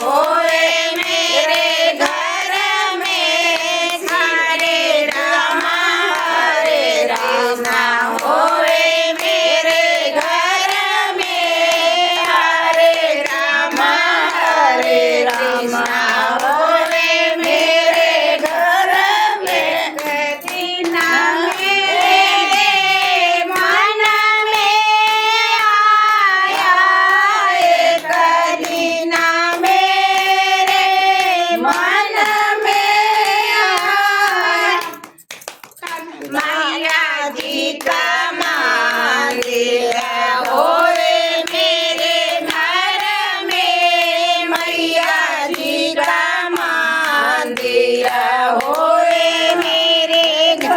होए मेरे घर में हरे राम होए मेरे घर में हरे राम होए मेरे घर में कृष्ण मेरे मन में आया एक दिन मेरे मन में आया मैया जी का मंदिर होए मेरे घर में मैया जी का मंदिर